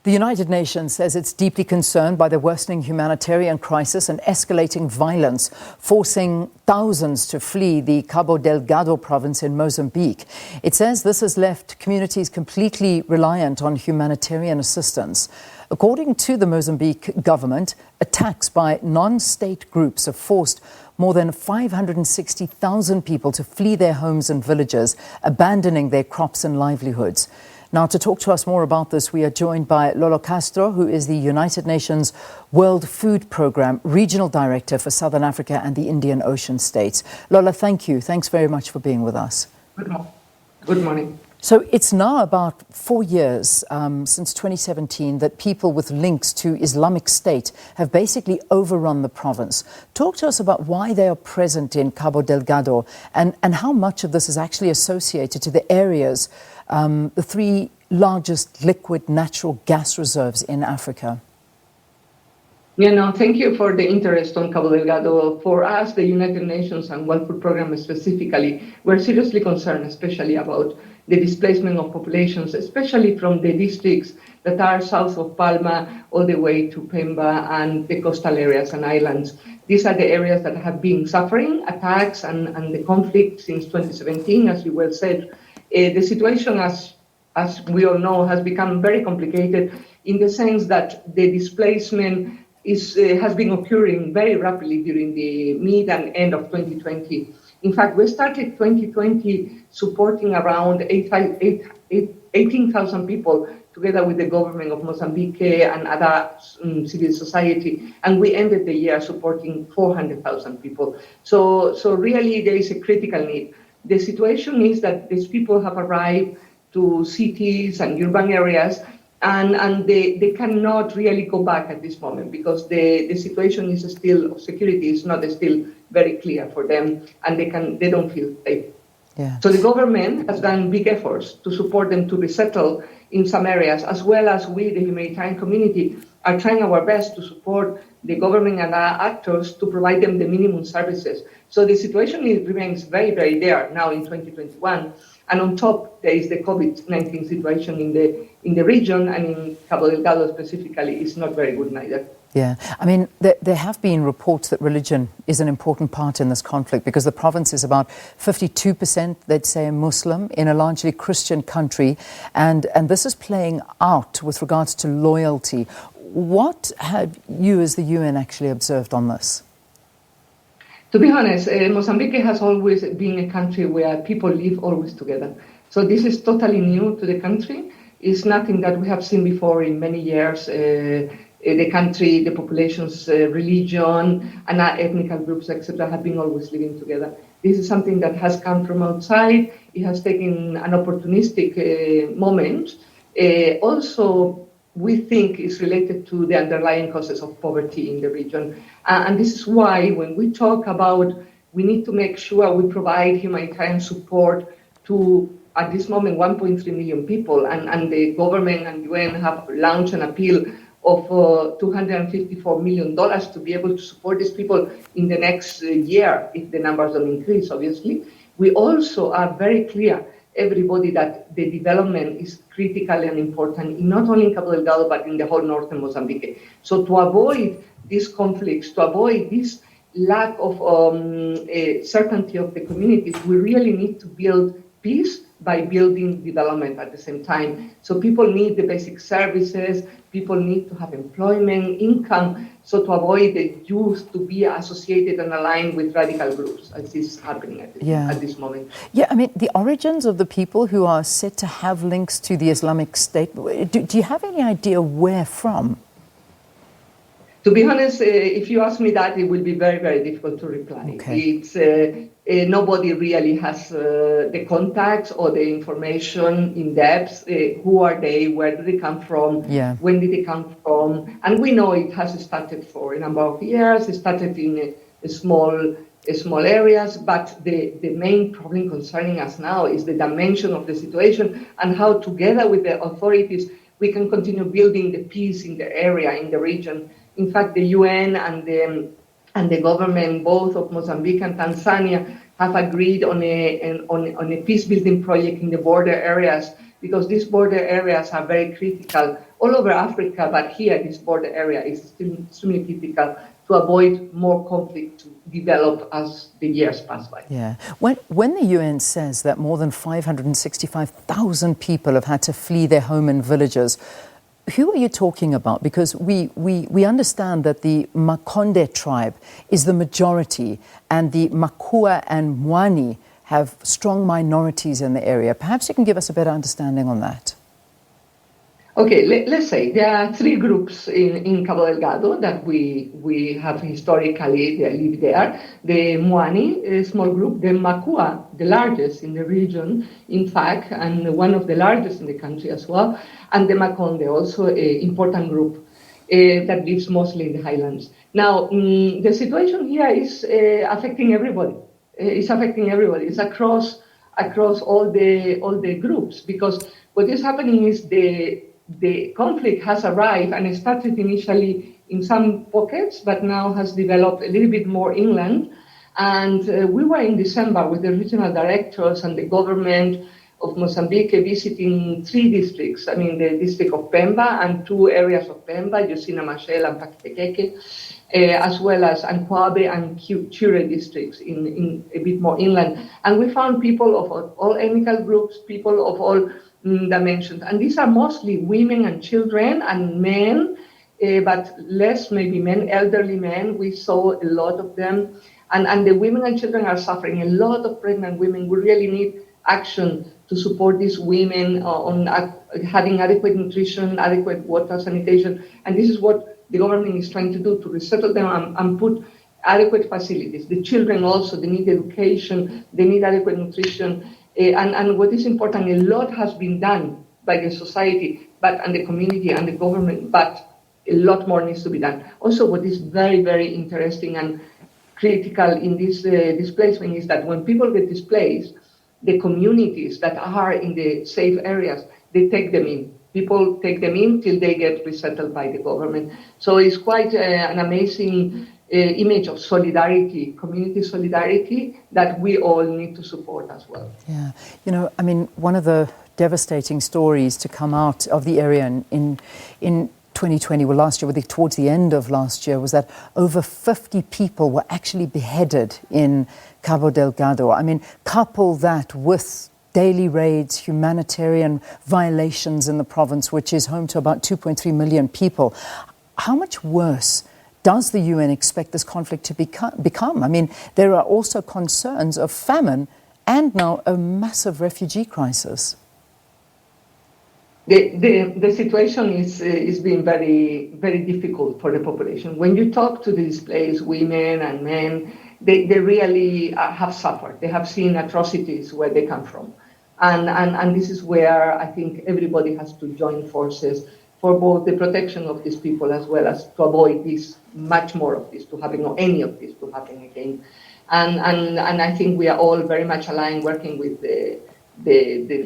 The United Nations says it's deeply concerned by the worsening humanitarian crisis and escalating violence, forcing thousands to flee the Cabo Delgado province in Mozambique. It says this has left communities completely reliant on humanitarian assistance. According to the Mozambique government, attacks by non-state groups have forced more than 560,000 people to flee their homes and villages, abandoning their crops and livelihoods. Now, to talk to us more about this, we are joined by Lola Castro, who is the United Nations World Food Programme Regional Director for Southern Africa and the Indian Ocean states. Lola, thank you. Thanks very much for being with us. Good morning. So it's now about 4 years since 2017 that people with links to Islamic State have basically overrun the province. Talk to us about why they are present in Cabo Delgado and how much of this is actually associated to the areas, the three largest liquid natural gas reserves in Africa. Thank you for the interest on Cabo Delgado. For us, the United Nations and World Food Programme specifically, we're seriously concerned, especially about the displacement of populations, especially from the districts that are south of Palma all the way to Pemba and the coastal areas and islands. These are the areas that have been suffering attacks and the conflict since 2017, as you well said. The situation, as we all know, has become very complicated in the sense that the displacement has been occurring very rapidly during the mid and end of 2020. In fact, we started 2020 supporting around 18,000 people together with the government of Mozambique and other civil society, and we ended the year supporting 400,000 people. So really there is a critical need. The situation is that these people have arrived to cities and urban areas, and they cannot really go back at this moment because the situation is still, security is not still very clear for them, and they don't feel safe. Yeah. So the government has done big efforts to support them to resettle in some areas, as well as we, the humanitarian community, are trying our best to support the government and our actors to provide them the minimum services. So the situation remains very, very there now in 2021. And on top, there is the COVID-19 situation in the region, and in Cabo Delgado specifically, it's not very good neither. Yeah, I mean, there have been reports that religion is an important part in this conflict because the province is about 52%, they'd say, Muslim in a largely Christian country, and this is playing out with regards to loyalty. What have you as the UN actually observed on this? To be honest, Mozambique has always been a country where people live always together. So this is totally new to the country. It's nothing that we have seen before in many years. The country, the population's religion, and our ethnic groups, etc., have been always living together. This is something that has come from outside. It has taken an opportunistic moment. Also, we think is related to the underlying causes of poverty in the region. And this is why when we talk about we need to make sure we provide humanitarian support to, at this moment, 1.3 million people, and the government and UN have launched an appeal of $254 million to be able to support these people in the next year, if the numbers don't increase, obviously. We also are very clear, everybody, that the development is critical and important, not only in Cabo Delgado, but in the whole northern Mozambique. So to avoid these conflicts, to avoid this lack of certainty of the communities, we really need to build peace by building development at the same time. So people need the basic services, people need to have employment, income, so to avoid the youth to be associated and aligned with radical groups, as is happening at this moment. Yeah, I mean, the origins of the people who are said to have links to the Islamic State, do you have any idea where from? To be honest, if you ask me that, it will be very, very difficult to reply. Okay. It's nobody really has the contacts or the information in depth. Who are they? Where do they come from? Yeah. When did they come from? And we know it has started for a number of years. It started in small areas, but the main problem concerning us now is the dimension of the situation and how, together with the authorities, we can continue building the peace in the area, in the region. In fact, the UN and the government, both of Mozambique and Tanzania, have agreed on a peace-building project in the border areas, because these border areas are very critical all over Africa, but here, this border area is still extremely critical to avoid more conflict to develop as the years pass by. Yeah. When the UN says that more than 565,000 people have had to flee their home and villages, who are you talking about? Because we understand that the Makonde tribe is the majority and the Makua and Mwani have strong minorities in the area. Perhaps you can give us a better understanding on that. Okay, let's say there are three groups in Cabo Delgado that we have historically, they live there. The Mwani, a small group, the Makua, the largest in the region, in fact, and one of the largest in the country as well, and the Makonde, also an important group that lives mostly in the highlands. Now, the situation here is affecting everybody. It's affecting everybody. It's across all the groups, because what is happening is the conflict has arrived and it started initially in some pockets, but now has developed a little bit more inland. And we were in December with the regional directors and the government of Mozambique visiting three districts. I mean, the district of Pemba and two areas of Pemba, Yusina Machel and Paquitequeque, as well as Ankwabe and Chure districts in a bit more inland. And we found people of all ethnic groups, people of all dimensions. And these are mostly women and children and men, but less maybe men, elderly men. We saw a lot of them. And the women and children are suffering. A lot of pregnant women. We really need action to support these women on having adequate nutrition, adequate water, sanitation. And this is what the government is trying to do, to resettle them and put adequate facilities. The children also, they need education, they need adequate nutrition. And what is important, a lot has been done by the society and the community and the government, but a lot more needs to be done. Also, what is very, very interesting and critical in this displacement is that when people get displaced, the communities that are in the safe areas, they take them in. People take them in till they get resettled by the government. So it's quite an amazing image of solidarity, community solidarity, that we all need to support as well. Yeah, you know, I mean, one of the devastating stories to come out of the area in 2020, well, last year, towards the end of last year, was that over 50 people were actually beheaded in Cabo Delgado. I mean, couple that with daily raids, humanitarian violations in the province, which is home to about 2.3 million people. How much worse does the UN expect this conflict to become? I mean, there are also concerns of famine and now a massive refugee crisis. The situation is being very, very difficult for the population. When you talk to the displaced women and men, they really have suffered. They have seen atrocities where they come from. And this is where I think everybody has to join forces for both the protection of these people as well as to avoid this, much more of this to happen, or any of this to happen again. And I think we are all very much aligned, working with the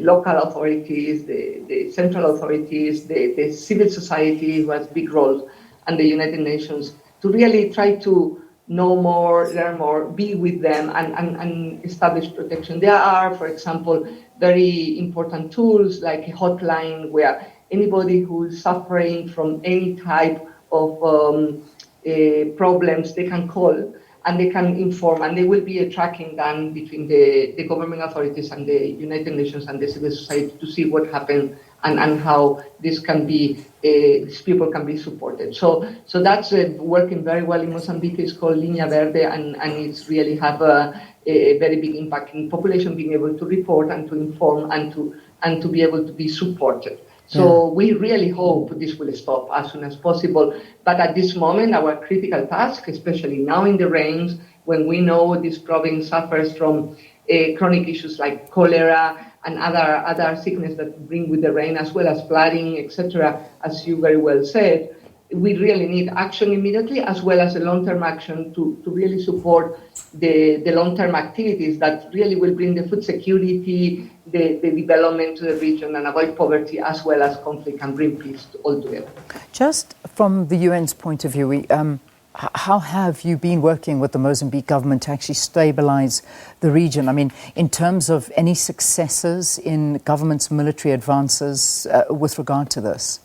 local authorities, the central authorities, the civil society who has big roles, and the United Nations, to really try to know more, learn more, be with them, and establish protection. There are, for example, very important tools like a hotline where anybody who is suffering from any type of problems, they can call and they can inform, and there will be a tracking done between the government authorities and the United Nations and the civil society to see what happened and how this can be, these people can be supported. So that's working very well in Mozambique. It's called Linha Verde, and it's really have a very big impact in population being able to report and to inform and to be able to be supported. So we really hope this will stop as soon as possible. But at this moment, our critical task, especially now in the rains, when we know this province suffers from chronic issues like cholera and other sickness that bring with the rain, as well as flooding, etc., as you very well said, we really need action immediately, as well as a long-term action to really support the long-term activities that really will bring the food security, the development to the region, and avoid poverty, as well as conflict, and bring peace altogether. Just from the UN's point of view, how have you been working with the Mozambique government to actually stabilize the region? I mean, in terms of any successes in government's military advances with regard to this?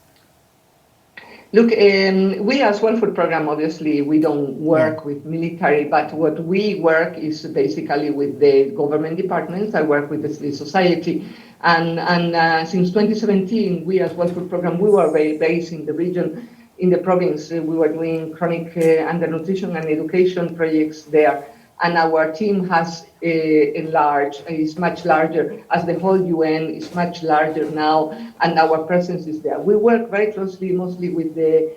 Look, we as World Food Program, obviously, we don't work with military, but what we work is basically with the government departments. I work with the civil society. And since 2017, we as World Food Program, we were very based in the region, in the province. We were doing chronic undernutrition and education projects there. And our team has enlarged, is much larger, as the whole UN is much larger now, and our presence is there. We work very closely, mostly with the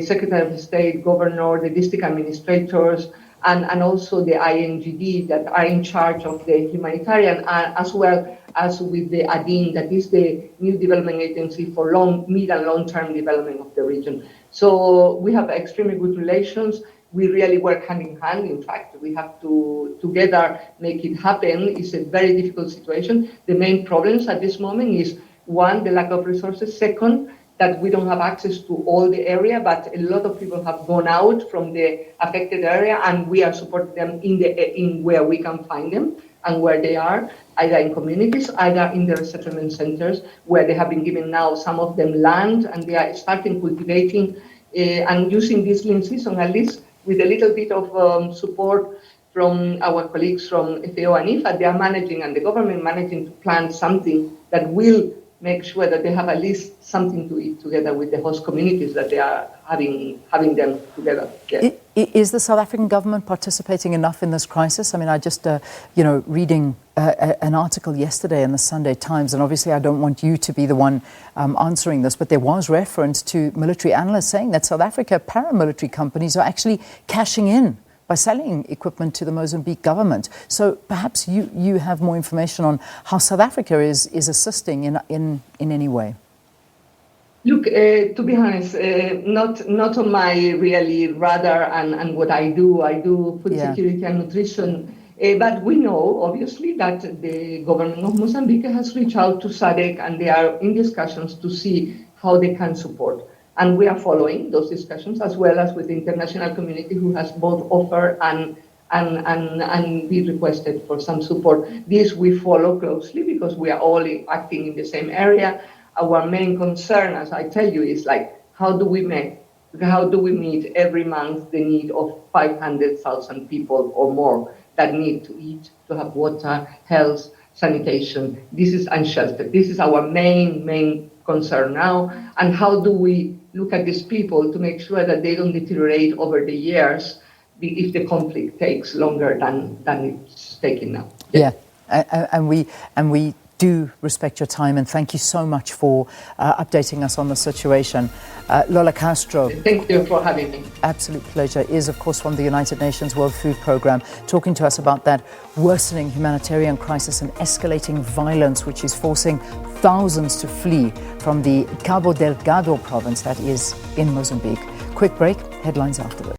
Secretary of State, Governor, the district administrators, and also the INGD that are in charge of the humanitarian, as well as with the ADIN, that is the new development agency for mid and long-term development of the region. So we have extremely good relations. We really work hand in hand. In fact, we have to together make it happen. It's a very difficult situation. The main problems at this moment is, one, the lack of resources. Second, that we don't have access to all the area, but a lot of people have gone out from the affected area, and we are supporting them in where we can find them and where they are, either in communities, either in the resettlement centers, where they have been given now, some of them land, and they are starting cultivating and using this lean season, at least with a little bit of support from our colleagues from FAO and IFA. They are managing, and the government managing, to plant something that will make sure that they have at least something to eat together with the host communities that they are having them together. Yeah. Is the South African government participating enough in this crisis? I mean, I just, reading an article yesterday in the Sunday Times, and obviously I don't want you to be the one answering this, but there was reference to military analysts saying that South Africa paramilitary companies are actually cashing in by selling equipment to the Mozambique government. So perhaps you have more information on how South Africa is assisting in any way. Look, to be honest, not on my really radar and what I do food security and nutrition. But we know, obviously, that the government of Mozambique has reached out to SADC, and they are in discussions to see how they can support. And we are following those discussions, as well as with the international community, who has both offered and be requested for some support. This we follow closely because we are all acting in the same area. Our main concern, as I tell you, is how do we meet every month the need of 500,000 people or more that need to eat, to have water, health, sanitation. This is unsheltered. This is our main concern now. And how do we look at these people to make sure that they don't deteriorate over the years if the conflict takes longer than it's taking now? Yeah, and we do respect your time, and thank you so much for updating us on the situation. Lola Castro. Thank you for having me. Absolute pleasure. Is, of course, from the United Nations World Food Programme, talking to us about that worsening humanitarian crisis and escalating violence, which is forcing thousands to flee from the Cabo Delgado province, that is in Mozambique. Quick break, headlines after this.